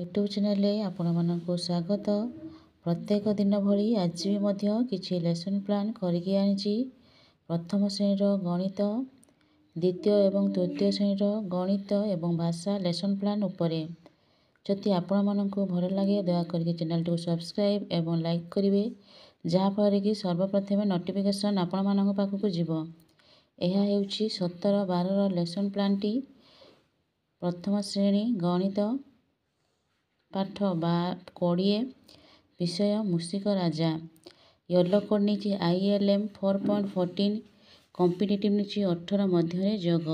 YouTube channel आपण मानक स्वागत। प्रत्येक दिन भली आज भी मध्य किछि लेसन प्लान करके आनिछि। प्रथम श्रेणीर गणित, द्वितीय एवं तृतीय श्रेणीर गणित एवं भाषा लेसन प्लान उपरे। जदि आपण मानक भल लगे दया करके चैनल को सब्सक्राइब एवं लाइक करेंगे, जहाँफल कि सर्वप्रथम नोटिफिकेशन आपण मानक पाखक जीव। यह हेउछि 17-12 लेसन प्लान टी। प्रथम श्रेणी गणित पाठ 20 विषय मूषिक राजा। येलो कोड नीचे ILM 4.14 कॉम्पिटिटिव नीचे 18 मध्य जोग।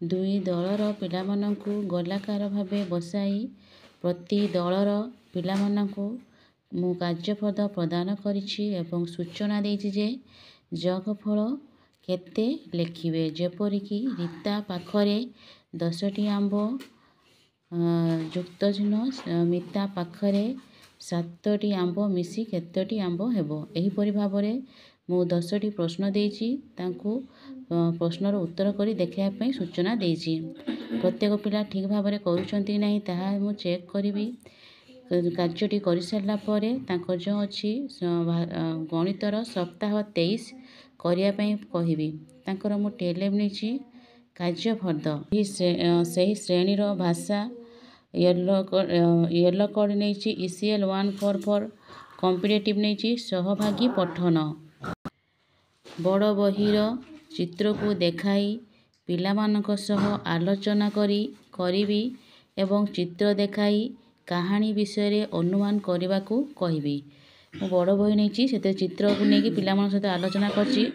दुई दलर पिलामानंकु गोलाकार भावे बसाई प्रति दलर पिलामानंकु मु कार्यपद प्रदान करिछि एवं सूचना देछि जे जोगफल केते लेखिबे। जेपरिकी रीता पाखरे 10टी आंब युक्त चिन्ह, मिता पाखरे 7टी आंब मिसी केतोटी आंब हेबो। एहीपरि भावरे मु 10टी प्रश्न देछि, तांकु प्रश्नर उत्तर करी देखिया पई सूचना देछि। प्रत्येक पिला ठीक भावरे करूछंती नाही ताहा मु चेक करिवि। कार्यटी करि सारला परे तांको जो अछि गणितर सप्ताह 23 करिया पई कहिवि। तांकर मु टेलेम नेछि कार्यफर्द। सही श्रेणीर भाषा येलो कोड नेछि ECL 144 कॉम्पिटिटिव नेछि सहभागी पठन। बड़ बहिर चित्र को देखाई पिलामानक सह आलोचना करिवि एवं चित्र देखाई कहानी विषय रे अनुमान करने को कहिवि। मु बड़ बही नहीं से चित्र को लेकिन पिलामान सहित आलोचना करछि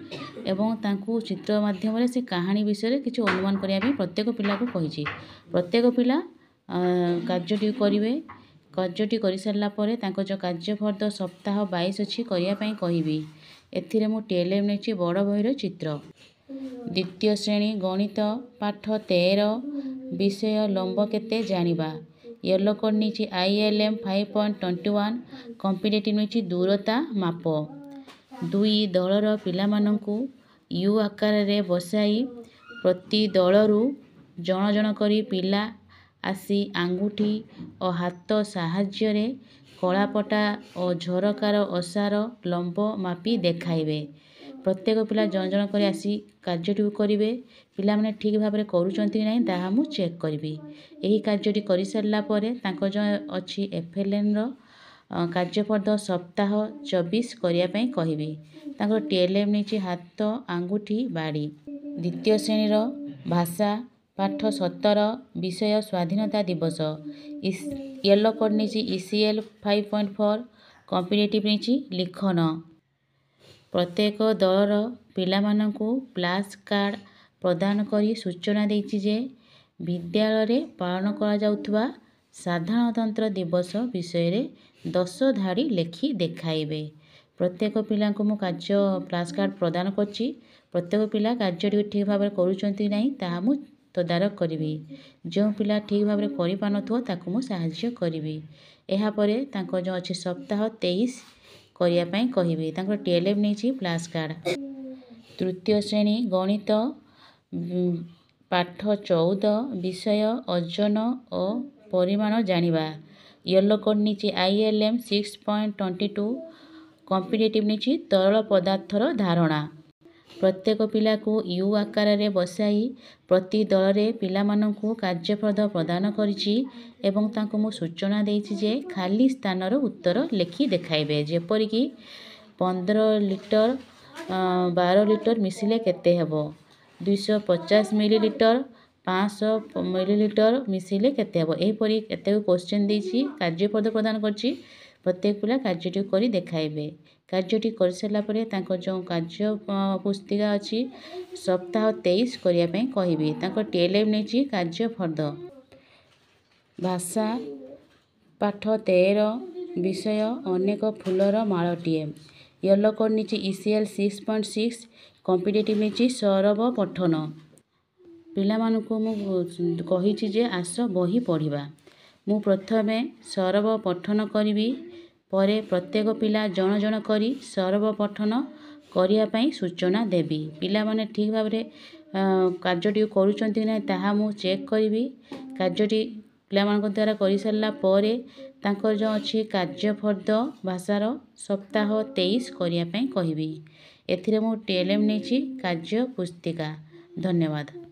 एवं तांकु चित्र माध्यम रे से कहानी विषय रे किछि अनुमान करिया भी प्रत्येक पिला को कहिछि। प्रत्येक पिला कार्यटी करिवे। कार्यटी करि सारला परे तांको जो कार्यफर्द सप्ताह 22 अछि करिया पई कहिवि। एथिरे मु टेलेम नेछि बड़ बहिर चित्र। द्वितीय श्रेणी गणित पाठ 13 विषय लंब केते जानिबा। येलो कोड नीचे ILM 5.21 कॉम्पिटिटिव नीचे दूरता माप। दुई दलर पिलामानंकु U आकार रे बसाई प्रति दलरु जण जण करी पिला आसी आंगुठी और हाथ साहाय्य रे कलापटा और झरकार ओसार लंब मापी देखाइबे। प्रत्येक पिला जण जण करी आसी कार्यटी करिवे। पिला माने ठीक भाव में करूचंती नाही ताहा मु चेक करिवि। एही कार्यटी करि सारला परे तांको जो अछि FLN रो कार्यफर्द सप्ताह 24 करिया पई कहिवि। तांको TLM नीचे हाथ आंगुठी बाड़ी। द्वितीय श्रेणी रो भाषा पाठ 17 विषय स्वाधीनता दिवस। येलो कोड नीचे ECL 5.4 कॉम्पिटिटिव नीचे लिखन। प्रत्येक दलर पिलामानंकु फ्लैश कार्ड प्रदान करी सूचना देछि जे विद्यालय रे पालन करा जाउथबा साधारणतंत्र दिवस विषय रे 10 धाड़ी लेखि देखाइबे। प्रत्येक पिला को मु कार्य फ्लैश कार्ड प्रदान करछि। प्रत्येक पिला कार्यटी ठीक भाव में करूचंती नाही ताहा मु तदारक करिवि। जो पिला ठीक भाव में करि पानथो ताकु मु सहाय्य करिवि। एहा परे तांको जो अछि सप्ताह 23 करिया पई कहिवि। तांको TLM नेछि फ्लैश कार्ड। तृतीय श्रेणी गणित पाठ 14 विषय ओजन और परिमाण जानिबा। येलो कोड नीचे ILM 6.22 कॉम्पिटिटिव नीचे तरल पदार्थर धारणा। प्रत्येक पिला को U आकार रे बसाई प्रति दल रे पिलामानंकु कार्यफर्द प्रदान करिछि एवं तांको मु सूचना देछि जे खाली स्थानर उत्तर लेखि देखाइबे। जेपरिकी 15 लिटर 12 लिटर मिसिले केते हेबो, 250 मिलीलिटर 500 मिलीलिटर मिसिले केते हेबो। एहीपरि केते क्वेश्चन देछि कार्यपद प्रदान करछि। प्रत्येक पिला कार्यटी करी देखाइबे। कार्यटी कर सारला परे तांको जो कार्य पुस्तिका अछि सप्ताह 23 करिया पई कहिबि। तांको TLM नेछि कार्यफर्द। भाषा पाठ 13 विषय अनेक फूलर माळटिए। येलो कोड नीचे ECL 6.6 कॉम्पिटिटिव नीचे सरब पठन। पिला मानकु मु कहिछि जे आस बही पढ़िबा। मु प्रथमे सरब पठन करिवि, परे प्रत्येक पिला जण जण करी सरब पठन करिया पई सूचना देबी। पिला माने ठीक भाव में कार्यटी करूचंती नाही ताहा मु चेक करिवि। कार्यटी ପିଲାମାନଙ୍କ ଦ୍ୱାରା କରିସାରିଲା ପରେ ତାଙ୍କର ଯେଉଁ ଅଛି କାର୍ଯ୍ୟଫର୍ଦ୍ଦ ଭାଷାର ସପ୍ତାହ 23 କରିବା ପାଇଁ କହିବି। ଏଥିରେ ମୁଁ TLM ନେଇଛି କାର୍ଯ୍ୟ ପୁସ୍ତିକା। ଧନ୍ୟବାଦ।